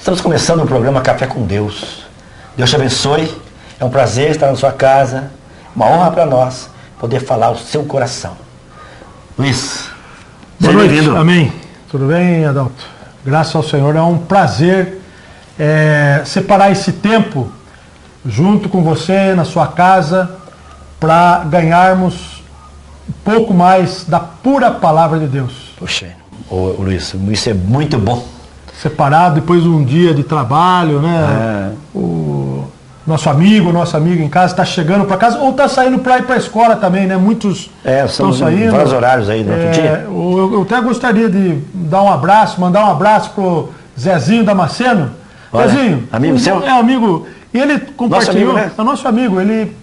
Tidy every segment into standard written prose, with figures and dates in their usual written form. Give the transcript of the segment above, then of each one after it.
Estamos começando o programa Café com Deus. Deus te abençoe. É um prazer estar na sua casa. Uma honra para nós poder falar o seu coração. Luiz, boa noite. Bem-vindo. Amém. Tudo bem, Adalto? Graças ao Senhor. É um prazer separar esse tempo junto com você na sua casa para ganharmos um pouco mais da pura palavra de Deus. Poxa, Luiz, isso é muito bom. Separado depois de um dia de trabalho, né? O nossa amiga em casa está chegando para casa ou está saindo para ir para a escola também, né? Muitos estão saindo. Vários horários aí no outro dia. Eu até gostaria de dar um abraço, mandar um abraço pro Zezinho Damasceno. Olha, Zezinho, amigo seu? É amigo. E ele compartilhou, nosso amigo, né? É nosso amigo. Ele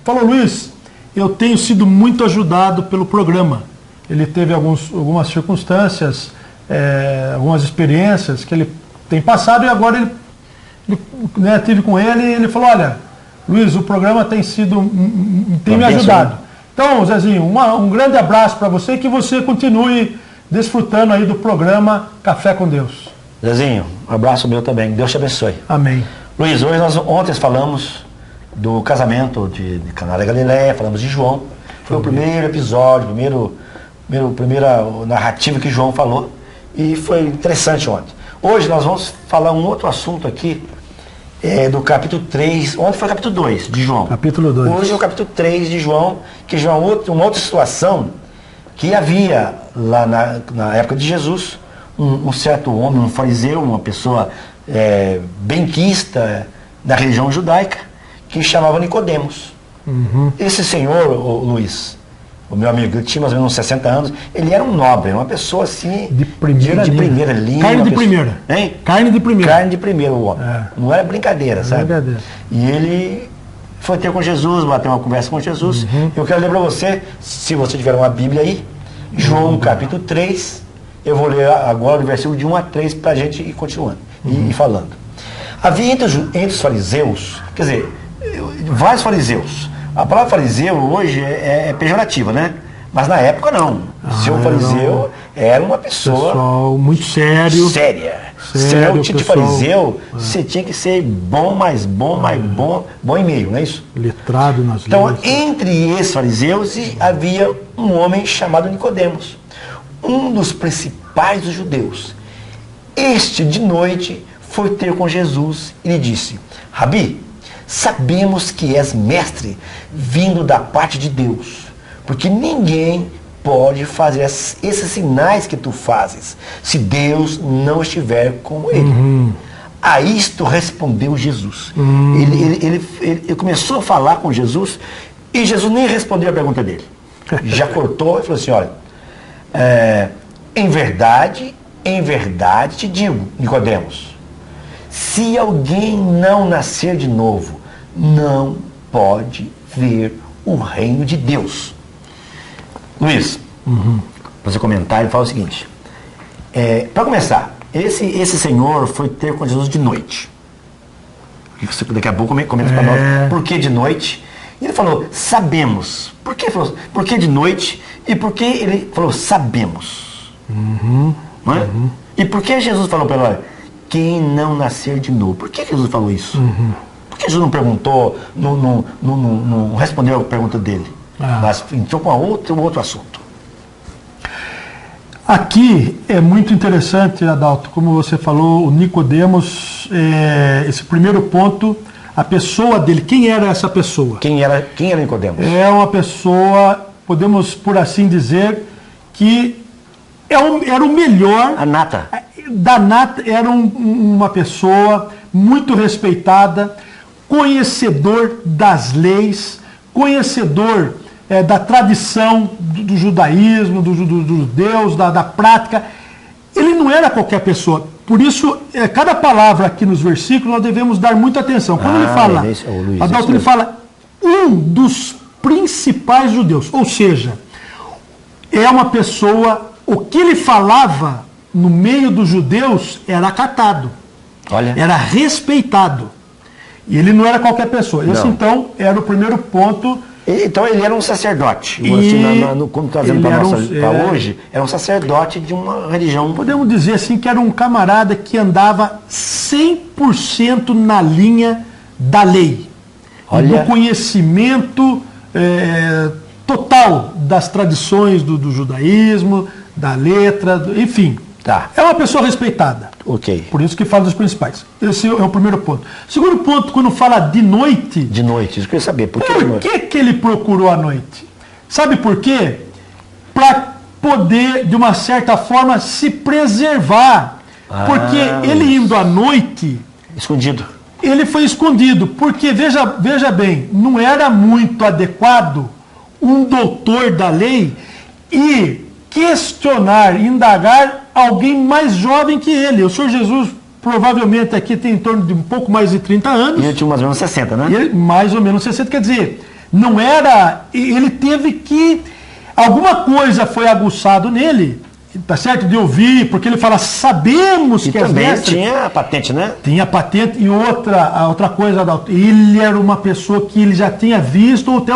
falou: Luiz, eu tenho sido muito ajudado pelo programa. Ele teve algumas circunstâncias, algumas experiências que ele tem passado e agora ele tive com ele e ele falou: olha, Luiz, o programa tem me ajudado. Então, Zezinho, um grande abraço para você e que você continue desfrutando aí do programa Café com Deus. Zezinho, um abraço meu também. Deus te abençoe. Amém. Luiz, ontem falamos do casamento de Caná da Galileia, falamos de João. Foi o primeiro episódio, primeira narrativa que João falou. E foi interessante ontem. Hoje nós vamos falar um outro assunto aqui, do capítulo 3. Ontem foi o capítulo 2 de João. Capítulo 2. Hoje é o capítulo 3 de João, que já é uma outra situação que havia lá na época de Jesus, um certo homem, um fariseu, uma pessoa benquista da religião judaica, que chamava Nicodemos. Uhum. Esse senhor, o Luiz, o meu amigo, ele tinha mais ou menos uns 60 anos, ele era um nobre, uma pessoa assim... De primeira linha. Carne de primeira. Hein? Carne de primeira. Carne de primeira, o homem. Não era brincadeira, sabe? Brincadeira. E ele foi ter com Jesus, bateu uma conversa com Jesus. Uhum. Eu quero ler para você, se você tiver uma Bíblia aí, João capítulo 3, eu vou ler agora o versículo de 1 a 3 para a gente ir continuando e falando. Havia entre os fariseus, quer dizer, vários fariseus. A palavra fariseu hoje é pejorativa, né? Mas na época não. O seu fariseu era uma pessoa muito sério. Séria. Se é o tipo de fariseu, você tinha que ser bom e meio, não é isso? Letrado nas leis. Então, entre esses fariseus havia um homem chamado Nicodemos, um dos principais dos judeus. Este, de noite, foi ter com Jesus e lhe disse: Rabi, sabemos que és mestre, vindo da parte de Deus, porque ninguém pode fazer esses sinais que tu fazes, se Deus não estiver com ele. Uhum. A isto respondeu Jesus. Ele começou a falar com Jesus e Jesus nem respondeu a pergunta dele. Já cortou e falou assim: olha, em verdade te digo, Nicodemos, se alguém não nascer de novo, não pode ver o reino de Deus. Luiz, para você comentar, ele fala o seguinte: para começar, esse senhor foi ter com Jesus de noite. Daqui a pouco comenta para nós por que de noite. E ele falou: sabemos. Por que falou? Por que de noite? E por que ele falou sabemos? Não é? E por que Jesus falou para ele: olha, quem não nascer de novo? Por que Jesus falou isso? Por que Jesus não perguntou, não respondeu a pergunta dele? Mas entrou com outro assunto. Aqui é muito interessante, Adalto, como você falou, o Nicodemos, esse primeiro ponto, a pessoa dele. Quem era essa pessoa? Quem era Nicodemos? É uma pessoa, podemos por assim dizer, que era o melhor. A nata. Da nata, era uma pessoa muito respeitada, conhecedor das leis, conhecedor da tradição do judaísmo, dos judeus, da prática. Ele não era qualquer pessoa. Por isso, cada palavra aqui nos versículos nós devemos dar muita atenção. Quando ele fala, Adalto, ele fala um dos principais judeus, ou seja, é uma pessoa, o que ele falava no meio dos judeus era acatado, era respeitado. E ele não era qualquer pessoa. Esse, então, era o primeiro ponto Então ele era um sacerdote. E Assim, como trazendo para hoje, era um sacerdote de uma religião. Podemos dizer assim que era um camarada que andava 100% na linha da lei. Olha. Do conhecimento total das tradições do judaísmo, da letra, enfim. Tá. É uma pessoa respeitada. Ok. Por isso que fala dos principais. Esse é o primeiro ponto. Segundo ponto, quando fala de noite... De noite, isso que eu queria saber. Por que de Por noite? que ele procurou a noite? Sabe por quê? Para poder, de uma certa forma, se preservar. Porque ele indo à noite... Escondido. Ele foi escondido. Porque, veja bem, não era muito adequado um doutor da lei e questionar, indagar alguém mais jovem que ele. O Senhor Jesus provavelmente aqui tem em torno de um pouco mais de 30 anos. E ele tinha mais ou menos 60, né? Ele, mais ou menos 60, quer dizer, não era... Ele teve que... Alguma coisa foi aguçado nele, tá certo? De ouvir, porque ele fala, sabemos E que as também mestres... tinha a patente, né? Tinha patente e outra coisa, ele era uma pessoa que ele já tinha visto ou até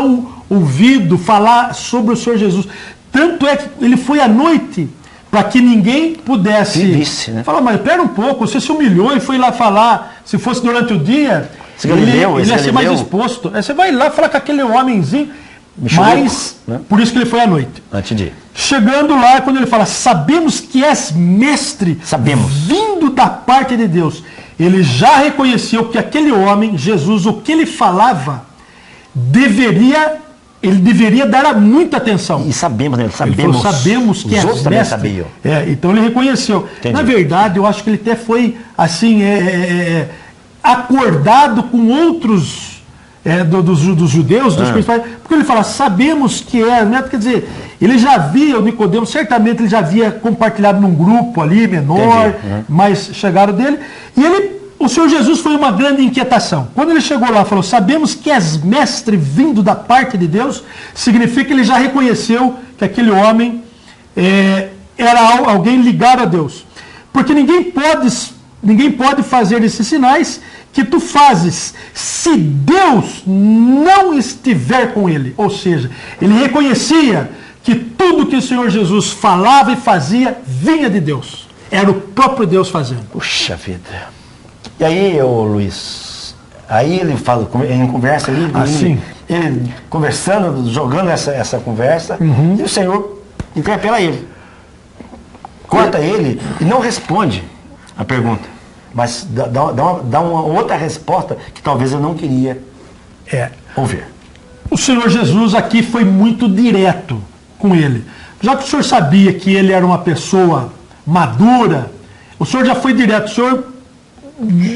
ouvido falar sobre o Senhor Jesus. Tanto é que ele foi à noite para que ninguém pudesse visse, né? falar, mas espera um pouco, você se humilhou e foi lá falar, se fosse durante o dia, ele ia ser mais exposto. Aí você vai lá falar com aquele homenzinho, mas né? Por isso que ele foi à noite. Entendi. Chegando lá, quando ele fala, sabemos que és mestre, Sabemos. vindo da parte de Deus. Ele já reconheceu que aquele homem, Jesus, o que ele falava, ele deveria dar muita atenção. E sabemos, né? Sabemos. Sabemos que os é outros também mestre. sabiam. Então ele reconheceu. Entendi. Na verdade, eu acho que ele até foi assim acordado com outros dos judeus, dos principais, porque ele fala, sabemos que é, né? Quer dizer, ele já via o Nicodemo, certamente ele já havia compartilhado num grupo ali menor, mais chegado dele, e o Senhor Jesus foi uma grande inquietação. Quando ele chegou lá e falou, sabemos que és mestre vindo da parte de Deus, significa que ele já reconheceu que aquele homem era alguém ligado a Deus. Porque ninguém pode fazer esses sinais que tu fazes se Deus não estiver com ele. Ou seja, ele reconhecia que tudo que o Senhor Jesus falava e fazia vinha de Deus. Era o próprio Deus fazendo. Puxa vida. E aí, Luiz, aí ele fala, em conversa ali, ele conversando, jogando essa conversa, e o Senhor interpela ele. Corta ele e não responde a pergunta. Mas dá uma outra resposta que talvez eu não queria ouvir. O Senhor Jesus aqui foi muito direto com ele. Já que o Senhor sabia que ele era uma pessoa madura, o Senhor já foi direto, o Senhor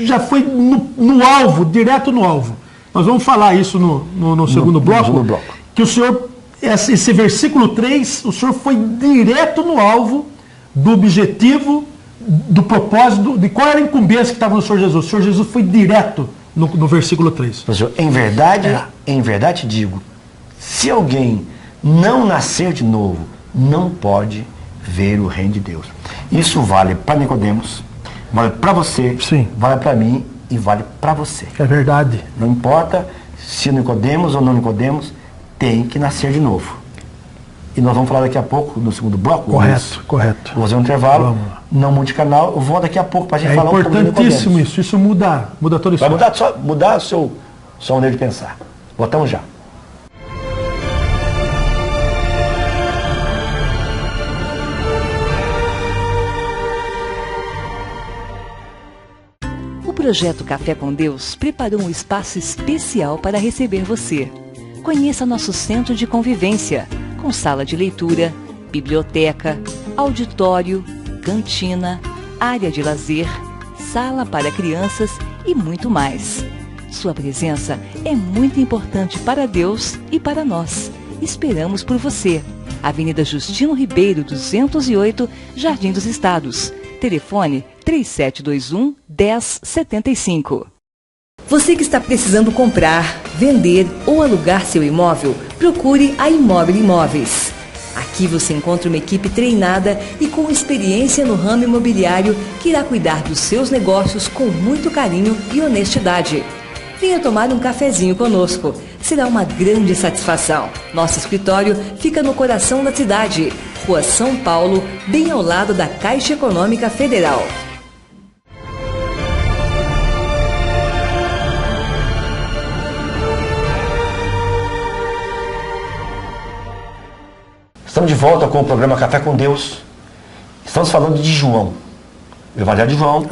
já foi no alvo, direto no alvo. Nós vamos falar isso no segundo bloco. Que o Senhor, esse versículo 3, o Senhor foi direto no alvo do objetivo, do propósito, de qual era a incumbência que estava no Senhor Jesus. O Senhor Jesus foi direto no versículo 3. Professor, em verdade te digo, se alguém não nascer de novo, não pode ver o reino de Deus. Isso vale para Nicodemos, vale para você, sim, vale para mim e vale para você. É verdade. Não importa se Nicodemos ou não Nicodemos, tem que nascer de novo. E nós vamos falar daqui a pouco, no segundo bloco. Correto. Vou fazer um intervalo, não mude canal, eu volto daqui a pouco para a gente falar um pouco. É importantíssimo isso muda toda a história. Vai mudar o seu maneira de pensar. Voltamos já. O projeto Café com Deus preparou um espaço especial para receber você. Conheça nosso centro de convivência, com sala de leitura, biblioteca, auditório, cantina, área de lazer, sala para crianças e muito mais. Sua presença é muito importante para Deus e para nós. Esperamos por você. Avenida Justino Ribeiro, 208, Jardim dos Estados. Telefone 3721-1075. Você que está precisando comprar, vender ou alugar seu imóvel, procure a Imóvel Imóveis. Aqui você encontra uma equipe treinada e com experiência no ramo imobiliário que irá cuidar dos seus negócios com muito carinho e honestidade. Venha tomar um cafezinho conosco. será uma grande satisfação. Nosso escritório fica no coração da cidade, Rua São Paulo, bem ao lado da Caixa Econômica Federal. Estamos de volta com o programa Café com Deus. Estamos falando de João, o Evangelho de João.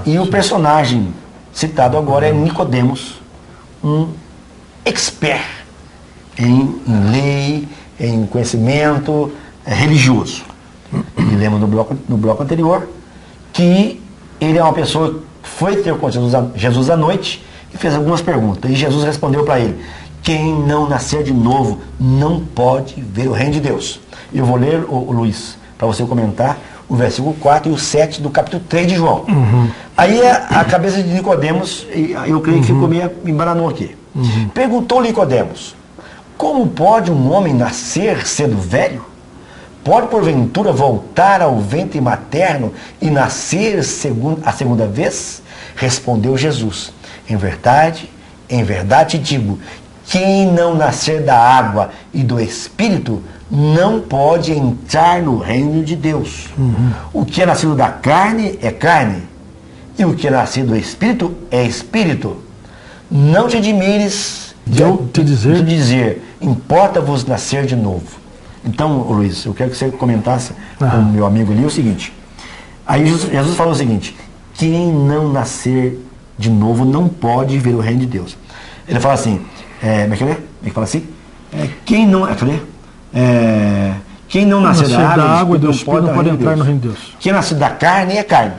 E o personagem citado agora é Nicodemos, um expert em lei, em conhecimento religioso. E lembra no bloco anterior que ele é uma pessoa que foi ter com Jesus à noite e fez algumas perguntas. E Jesus respondeu para ele: quem não nascer de novo não pode ver o reino de Deus. Eu vou ler, Luiz, para você comentar o versículo 4 e o 7 do capítulo 3 de João. Aí a cabeça de Nicodemos, eu creio que ficou meio embaranou aqui. Perguntou Nicodemos: como pode um homem nascer sendo velho? Pode porventura voltar ao ventre materno e nascer a segunda vez? Respondeu Jesus: em verdade te digo, quem não nascer da água e do Espírito não pode entrar no reino de Deus. O que é nascido da carne é carne, e o que é nascido do Espírito é Espírito. Não te admires de eu te dizer, importa-vos nascer de novo. Então, Luiz, eu quero que você comentasse com o meu amigo ali o seguinte. Aí Jesus falou o seguinte: quem não nascer de novo não pode ver o reino de Deus. Ele fala assim, como é que fala assim? Quem não nascer da água e do Espírito não pode entrar no reino de Deus. Quem nascer da carne é carne,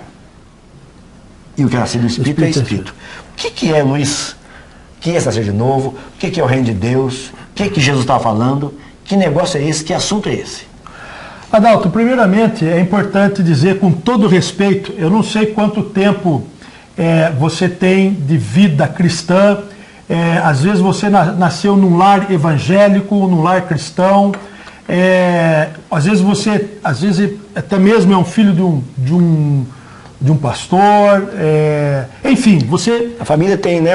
e o que é nascido do Espírito é Espírito. O que é, Luiz? O que é nascer de novo? O que é o reino de Deus? O que Jesus estava falando? Que negócio é esse? Que assunto é esse? Adalto, primeiramente é importante dizer com todo respeito, eu não sei quanto tempo você tem de vida cristã, às vezes você nasceu num lar evangélico, num lar cristão, às vezes até mesmo é um filho de um pastor, enfim, você... A família tem, né,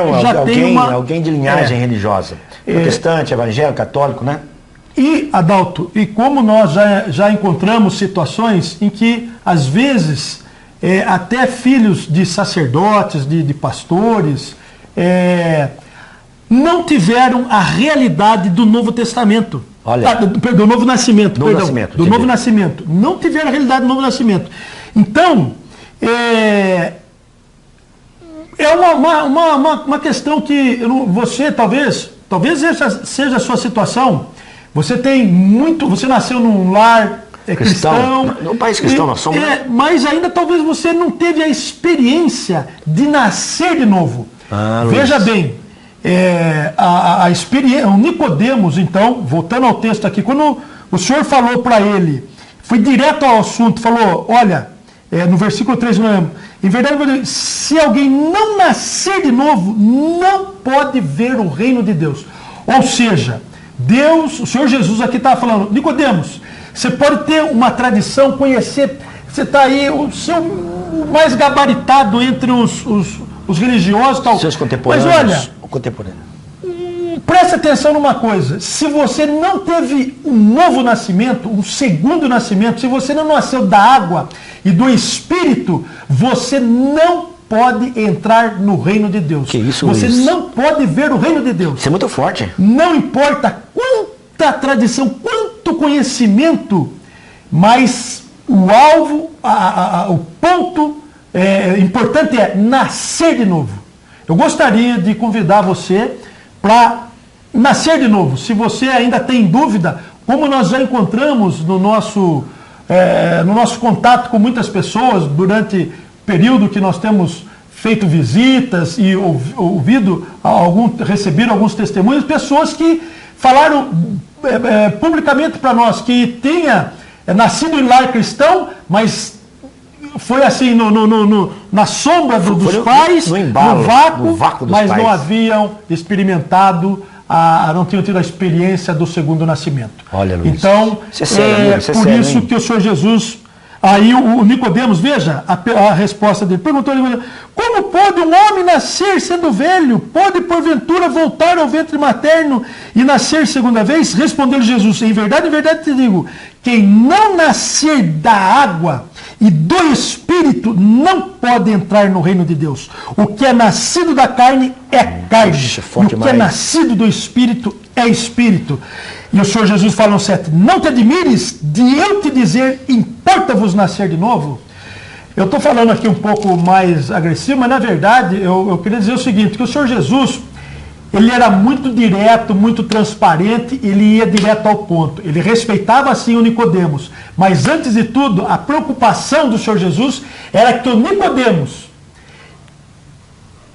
alguém de linhagem religiosa, protestante, evangélico, católico, né? E, Adalto, e como nós já encontramos situações em que, às vezes, até filhos de sacerdotes, de pastores, não tiveram a realidade do Novo Testamento. Do Novo Nascimento. Do Novo Nascimento. Não tiveram a realidade do Novo Nascimento. Então, uma questão que você talvez seja a sua situação. Você nasceu num lar cristão. No país cristão nós somos. Mas ainda talvez você não teve a experiência de nascer de novo. Veja bem, a experiência, o Nicodemos, então, voltando ao texto aqui, quando o Senhor falou para ele, foi direto ao assunto, falou, olha, no versículo 3, em verdade, se alguém não nascer de novo, não pode ver o reino de Deus. Ou seja, o Senhor Jesus aqui estava falando, Nicodemos, você pode ter uma tradição, conhecer, você está aí, o mais gabaritado entre os religiosos e tal. Seus contemporâneos. Mas olha, preste atenção numa coisa, se você não teve um novo nascimento, um segundo nascimento, se você não nasceu da água e do Espírito, você não pode entrar no reino de Deus. Que isso, você não pode ver o reino de Deus. Isso é muito forte. Não importa quanta tradição, quanto conhecimento, mas o alvo, o ponto importante é nascer de novo. Eu gostaria de convidar você para nascer de novo. Se você ainda tem dúvida, como nós já encontramos no nosso contato com muitas pessoas durante período que nós temos feito visitas e recebido alguns testemunhos, pessoas que falaram publicamente para nós que tenha nascido em lar cristão, mas foi assim na sombra dos pais, no vácuo dos mas pais. Não haviam experimentado, não tinham tido a experiência do segundo nascimento. Olha, Luiz, então, por isso que o Senhor Jesus Aí o Nicodemos, veja a resposta dele. Perguntou a Nicodemos: como pode um homem nascer sendo velho? Pode porventura voltar ao ventre materno e nascer segunda vez? Respondeu Jesus: em verdade te digo, quem não nascer da água e do Espírito não pode entrar no reino de Deus. O que é nascido da carne é carne, e o que é nascido do Espírito é Espírito. E o Senhor Jesus fala no 7, não te admires de eu te dizer, importa-vos nascer de novo? Eu estou falando aqui um pouco mais agressivo, mas na verdade eu queria dizer o seguinte, que o Senhor Jesus, ele era muito direto, muito transparente, ele ia direto ao ponto. Ele respeitava assim o Nicodemos, mas antes de tudo, a preocupação do Senhor Jesus era que o Nicodemos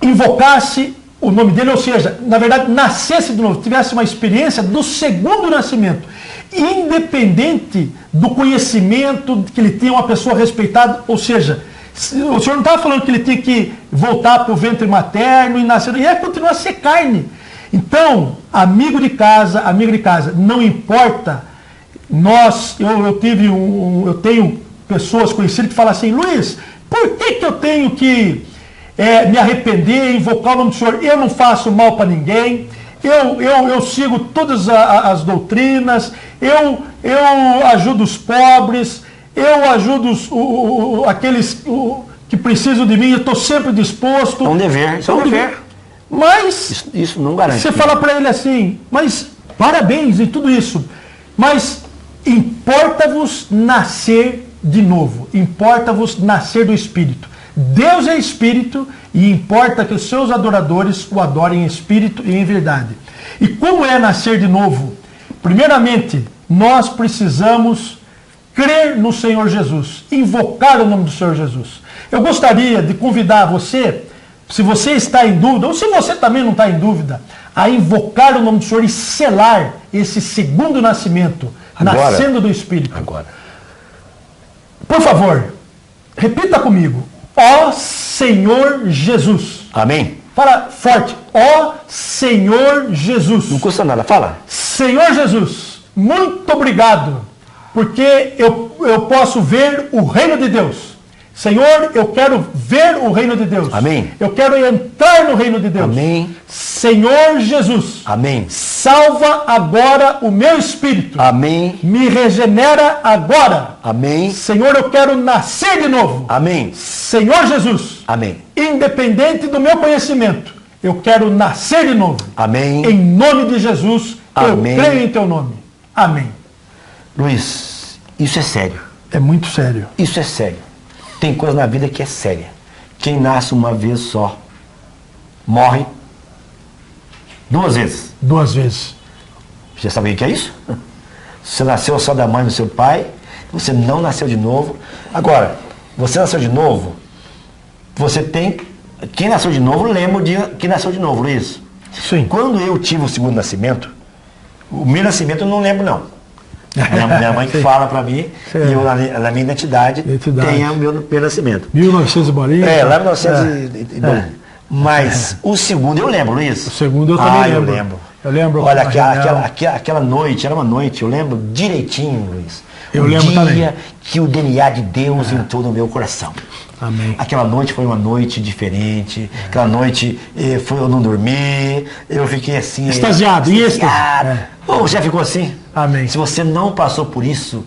invocasse o nome dele, ou seja, na verdade, nascesse de novo, tivesse uma experiência do segundo nascimento, independente do conhecimento que ele tinha, uma pessoa respeitada, ou seja, o Senhor não estava falando que ele tinha que voltar para o ventre materno e nascer, e ia continuar a ser carne. Então, amigo de casa, não importa, eu tenho pessoas conhecidas que falam assim, Luiz, por que eu tenho que me arrepender, invocar o nome do Senhor? Eu não faço mal para ninguém, eu sigo todas as doutrinas, eu ajudo os pobres, eu ajudo aqueles que precisam de mim, eu estou sempre disposto. É um dever, isso é um dever. Mas isso não garante. Você fala para ele assim, mas parabéns e tudo isso, mas importa-vos nascer de novo, importa-vos nascer do Espírito. Deus é Espírito e importa que os seus adoradores o adorem em Espírito e em verdade. E como é nascer de novo? Primeiramente, nós precisamos crer no Senhor Jesus, invocar o nome do Senhor Jesus. Eu gostaria de convidar você, se você está em dúvida, ou se você também não está em dúvida, a invocar o nome do Senhor e selar esse segundo nascimento, agora, nascendo do Espírito. Agora. Por favor, repita comigo. Ó Senhor Jesus. Amém. Fala forte. Ó Senhor Jesus. Não custa nada, fala. Senhor Jesus, muito obrigado, porque eu posso ver o reino de Deus. Senhor, eu quero ver o reino de Deus. Amém. Eu quero entrar no reino de Deus. Amém. Senhor Jesus. Amém. Salva agora o meu espírito. Amém. Me regenera agora. Amém. Senhor, eu quero nascer de novo. Amém. Senhor Jesus. Amém. Independente do meu conhecimento, eu quero nascer de novo. Amém. Em nome de Jesus, amém. Eu creio em teu nome. Amém. Luiz, isso é sério. É muito sério. Isso é sério. Tem coisa na vida que é séria. Quem nasce uma vez só, morre 2 vezes. 2 vezes. Você sabe o que é isso? Você nasceu só da mãe do seu pai, você não nasceu de novo. Agora, você nasceu de novo, você tem... Quem nasceu de novo, lembra o dia que nasceu de novo, Luiz. Sim. Quando eu tive o segundo nascimento, o meu nascimento eu não lembro, não. Minha mãe que fala para mim, e eu, na minha identidade, tenho o meu nascimento. 1900 e bolinha? Lá em 1900 Mas o segundo eu lembro, Luiz. O segundo eu também lembro. Eu lembro. Eu lembro. Olha, aquela noite, era uma noite, eu lembro direitinho, Luiz. Eu lembro também. Dia que o DNA de Deus entrou no meu coração. Amém. Aquela noite foi uma noite diferente. Aquela noite eu não dormi, eu fiquei assim... Extasiado, em êxtase. Já ficou assim? Amém. Se você não passou por isso,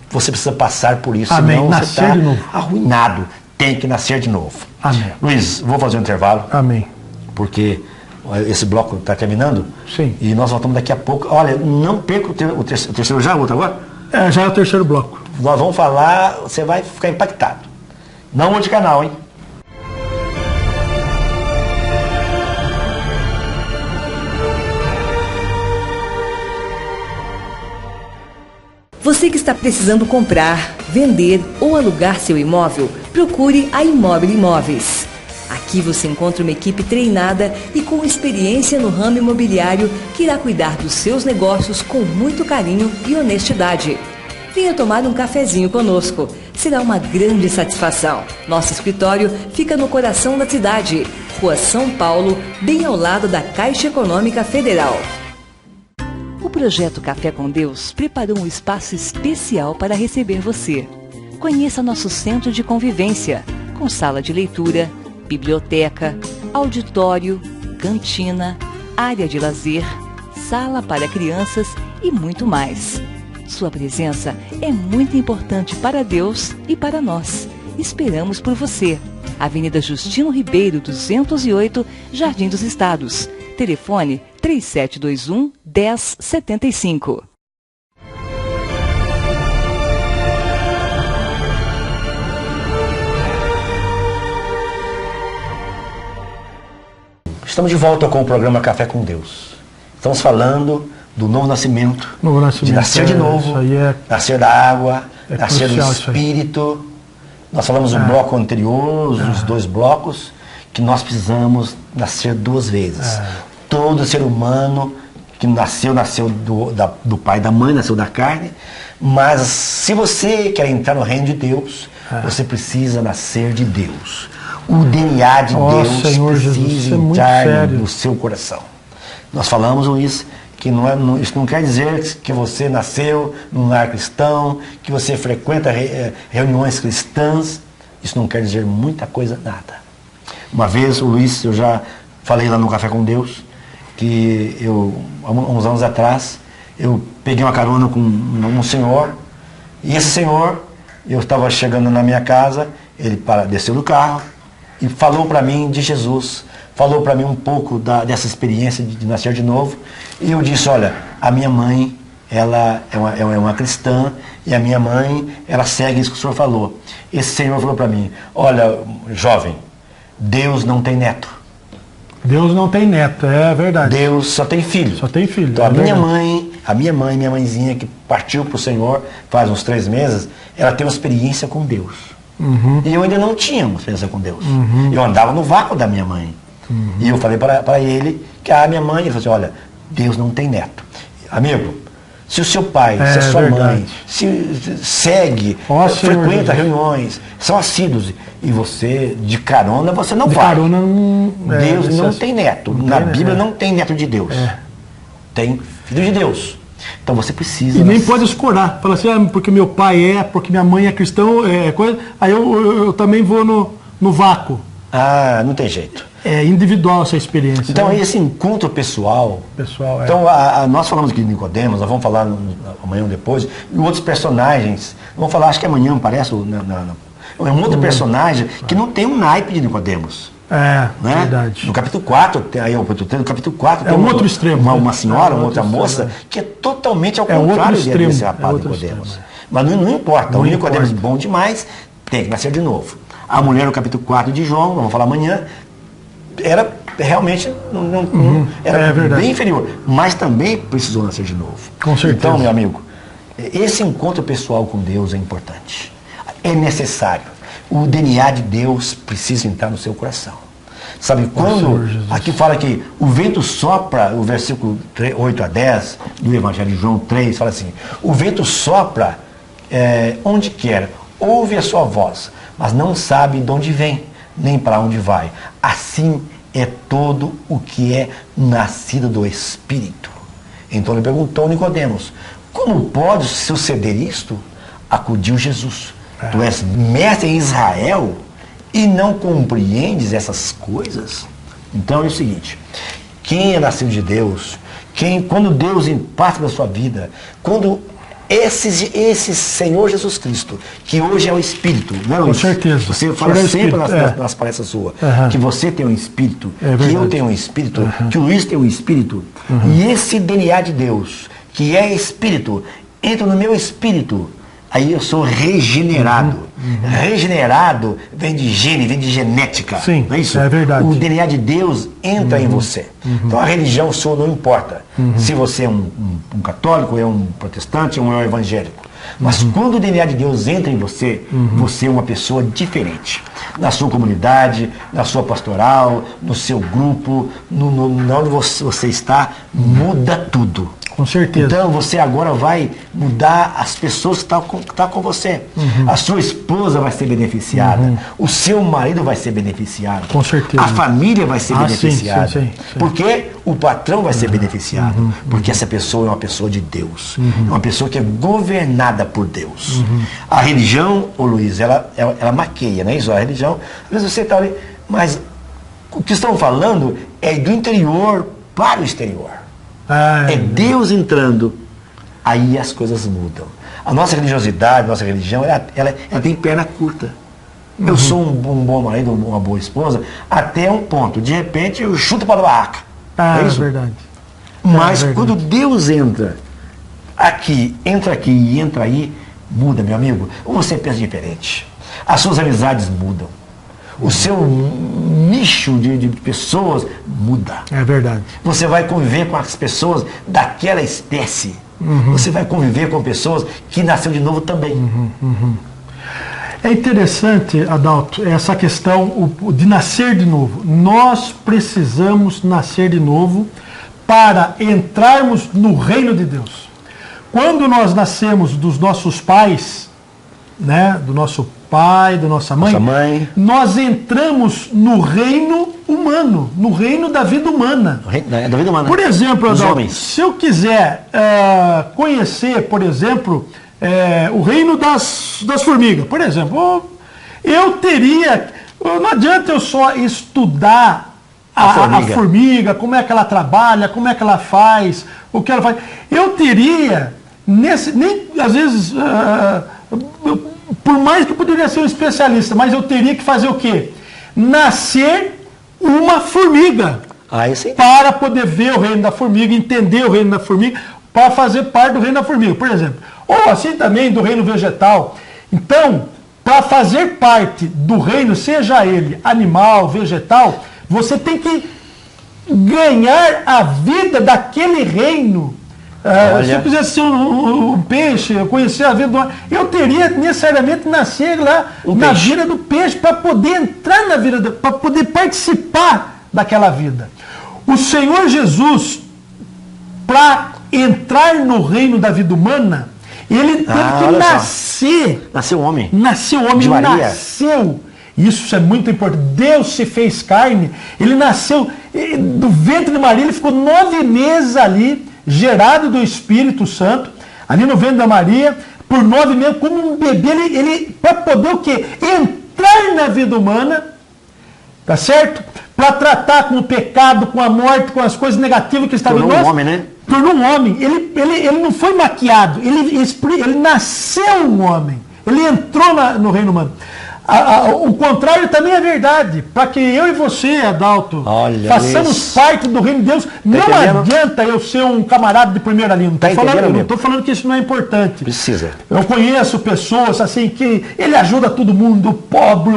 você precisa passar por isso. Amém. Senão Nascer você está de novo. arruinado. Tem que nascer de novo. Amém. Luiz, vou fazer um intervalo. Amém. Porque esse bloco está terminando. Sim. E nós voltamos daqui a pouco. Olha, não perca o terceiro já, outro agora? Já é o terceiro bloco. Nós vamos falar, você vai ficar impactado. Não mude de canal, hein? Você que está precisando comprar, vender ou alugar seu imóvel, procure a Imóvel Imóveis. Aqui você encontra uma equipe treinada e com experiência no ramo imobiliário que irá cuidar dos seus negócios com muito carinho e honestidade. Venha tomar um cafezinho conosco. Será uma grande satisfação. Nosso escritório fica no coração da cidade, Rua São Paulo, bem ao lado da Caixa Econômica Federal. O projeto Café com Deus preparou um espaço especial para receber você. Conheça nosso centro de convivência, com sala de leitura, biblioteca, auditório, cantina, área de lazer, sala para crianças e muito mais. Sua presença é muito importante para Deus e para nós. Esperamos por você. Avenida Justino Ribeiro, 208, Jardim dos Estados. Telefone 3721-1075. Estamos de volta com o programa Café com Deus. Estamos falando do novo nascimento, de nascer de novo, nascer da água, nascer do Espírito. Nós falamos no bloco anterior, os 2 blocos, que nós precisamos nascer 2 vezes. Todo ser humano que nasceu do pai e da mãe, nasceu da carne, mas se você quer entrar no reino de Deus, você precisa nascer de Deus. O DNA de Deus Senhor precisa Jesus, entrar no seu coração. Nós falamos isso, que isso não quer dizer que você nasceu num lar cristão, que você frequenta reuniões cristãs. Isso não quer dizer muita coisa, nada. Uma vez, o Luiz, eu já falei lá no Café com Deus, que há uns anos atrás, eu peguei uma carona com um senhor, e esse senhor, eu estava chegando na minha casa, ele desceu do carro e falou para mim de Jesus, falou para mim um pouco dessa experiência de nascer de novo, e eu disse, olha, a minha mãe, ela é uma cristã, e a minha mãe, ela segue isso que o senhor falou. Esse senhor falou para mim, olha, jovem, Deus não tem neto. Deus não tem neto, é verdade. Deus só tem filho. Só tem filho. Então a minha mãezinha que partiu para o Senhor faz uns 3 meses, ela tem uma experiência com Deus. E eu ainda não tinha uma experiência com Deus. Eu andava no vácuo da minha mãe. E eu falei para ele que a minha mãe, ele falou assim, olha, Deus não tem neto. Amigo, se o seu pai, se a sua mãe segue, frequenta reuniões, são assíduos, e você, de carona, você não vai. Deus não tem neto. Na Bíblia não tem neto de Deus. Tem filho de Deus. Então você precisa... E nem pode escorar. Fala assim, porque meu pai porque minha mãe é cristão, coisa, aí eu também vou no vácuo. Não tem jeito. É individual essa experiência. Então, esse encontro pessoal... Então, nós falamos aqui de Nicodemos, nós vamos falar amanhã ou depois, e outros personagens. Vamos falar, acho que amanhã, parece, é um outro personagem que não tem um naipe de Nicodemos. Verdade. No capítulo 4, no capítulo 4 tem outro extremo. Uma senhora, uma outra moça, que é totalmente ao contrário desse rapaz Nicodemos. Mas não importa, o Nicodemos bom demais, tem que nascer de novo. A mulher no capítulo 4 de João, vamos falar amanhã, era realmente era bem inferior, mas também precisou nascer de novo. Com certeza. Então, meu amigo, esse encontro pessoal com Deus é importante, é necessário. O DNA de Deus precisa entrar no seu coração. Sabe, quando aqui fala que o vento sopra, o versículo 8 a 10 do Evangelho de João 3, fala assim, o vento sopra onde quer, ouve a sua voz, mas não sabe de onde vem, nem para onde vai. Assim é todo o que é nascido do Espírito. Então ele perguntou a Nicodemos, como pode suceder isto? Acudiu Jesus. Tu és mestre em Israel e não compreendes essas coisas? Então é o seguinte, quem é nascido de Deus, quando Deus passa da sua vida, quando esse Senhor Jesus Cristo, que hoje é o Espírito, não é, Luiz? Com certeza. Você fala sempre nas palestras suas, que você tem um Espírito, que eu tenho um Espírito, que o Luiz tem um Espírito, e esse DNA de Deus, que é Espírito, entra no meu Espírito, aí eu sou regenerado. Regenerado vem de gene, vem de genética. Sim, não é isso? É verdade. O DNA de Deus entra em você. Então a religião sua não importa. Se você é um católico, é um protestante, ou é um evangélico. Mas quando o DNA de Deus entra em você, você é uma pessoa diferente. Na sua comunidade, na sua pastoral, no seu grupo, onde você está, muda tudo. Com certeza. Então você agora vai mudar as pessoas que estão com você. A sua esposa vai ser beneficiada. O seu marido vai ser beneficiado. Com certeza. A família vai ser beneficiada. Sim. Porque o patrão vai ser beneficiado. Porque essa pessoa é uma pessoa de Deus. É uma pessoa que é governada por Deus. A religião, ô Luiz, ela maqueia, não é isso? A religião, às vezes você está ali, mas o que estão falando é do interior para o exterior. É Deus entrando, aí as coisas mudam. A nossa religiosidade, a nossa religião, ela tem perna curta. Eu sou um bom marido, uma boa esposa, até um ponto. De repente eu chuto para a barraca. É isso? Verdade. Mas quando Deus entra aqui e entra aí, muda, meu amigo. Você pensa diferente. As suas amizades mudam. O seu nicho de pessoas muda. É verdade. Você vai conviver com as pessoas daquela espécie. Você vai conviver com pessoas que nasceu de novo também. É interessante, Adalto, essa questão de nascer de novo. Nós precisamos nascer de novo para entrarmos no reino de Deus. Quando nós nascemos dos nossos pais, né, do nosso pai, da nossa mãe, nós entramos no reino humano, no reino da vida humana. Da vida humana. Por exemplo, Adalto, se eu quiser conhecer, por exemplo, o reino das formigas, por exemplo, eu teria, não adianta eu só estudar a formiga, como é que ela trabalha, como é que ela faz, o que ela faz. Eu teria, às vezes, por mais que eu poderia ser um especialista, mas eu teria que fazer o quê? Nascer uma formiga. Para poder ver o reino da formiga, entender o reino da formiga, para fazer parte do reino da formiga, por exemplo. Ou assim também do reino vegetal. Então, para fazer parte do reino, seja ele animal, vegetal, você tem que ganhar a vida daquele reino. Se eu quisesse ser um peixe, conhecer a vida do mar, eu teria necessariamente nascer lá na vida do peixe para poder entrar na vida, para poder participar daquela vida. O Senhor Jesus, para entrar no reino da vida humana, ele teve que nascer. Nasceu homem. Nasceu homem, de Maria. Nasceu. Isso é muito importante. Deus se fez carne, ele nasceu do ventre de Maria, ele ficou 9 meses ali, gerado do Espírito Santo, ali no ventre da Maria, por 9 meses, como um bebê, ele para poder o quê? Entrar na vida humana, tá certo? Para tratar com o pecado, com a morte, com as coisas negativas que estavam em nós. Tornou um homem, né? Tornou um homem. Ele não foi maquiado, ele nasceu um homem. Ele entrou no reino humano. O contrário também é verdade. Para que eu e você, Adalto, façamos parte do reino de Deus, não adianta eu ser um camarada de primeira linha. Não estou falando que isso não é importante. Precisa. Eu conheço pessoas assim que ele ajuda todo mundo, o pobre,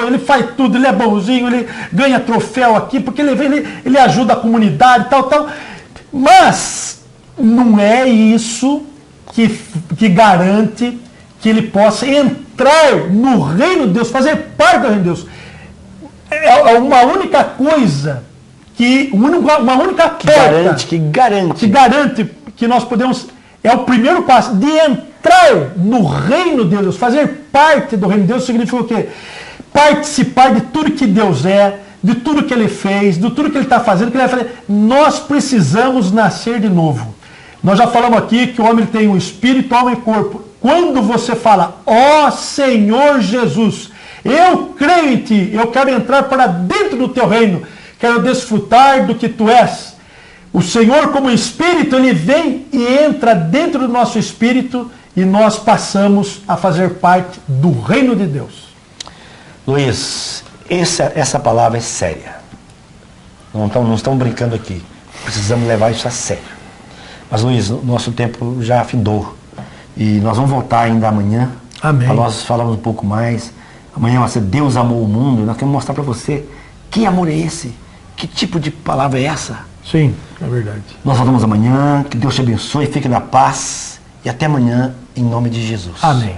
ele faz tudo, ele é bonzinho, ele ganha troféu aqui, porque ele ajuda a comunidade, tal. Mas não é isso que garante que ele possa entrar no reino de Deus, fazer parte do reino de Deus. É uma única coisa, uma única porta que garante que nós podemos, é o primeiro passo, de entrar no reino de Deus, fazer parte do reino de Deus, significa o quê? Participar de tudo que Deus é, de tudo que Ele fez, de tudo que Ele está fazendo, que Ele vai fazer. Nós precisamos nascer de novo. Nós já falamos aqui que o homem tem um espírito, alma e corpo. Quando você fala, ó Senhor Jesus, eu creio em Ti, eu quero entrar para dentro do Teu reino, quero desfrutar do que Tu és. O Senhor, como Espírito, Ele vem e entra dentro do nosso espírito e nós passamos a fazer parte do reino de Deus. Luiz, essa palavra é séria. Não estamos brincando aqui. Precisamos levar isso a sério. Mas, Luiz, o nosso tempo já findou. E nós vamos voltar ainda amanhã. Amém. Para nós falarmos um pouco mais. Amanhã vai ser Deus amou o mundo. Nós queremos mostrar para você que amor é esse. Que tipo de palavra é essa? Sim, é verdade. Nós voltamos amanhã. Que Deus te abençoe. Fique na paz. E até amanhã, em nome de Jesus. Amém.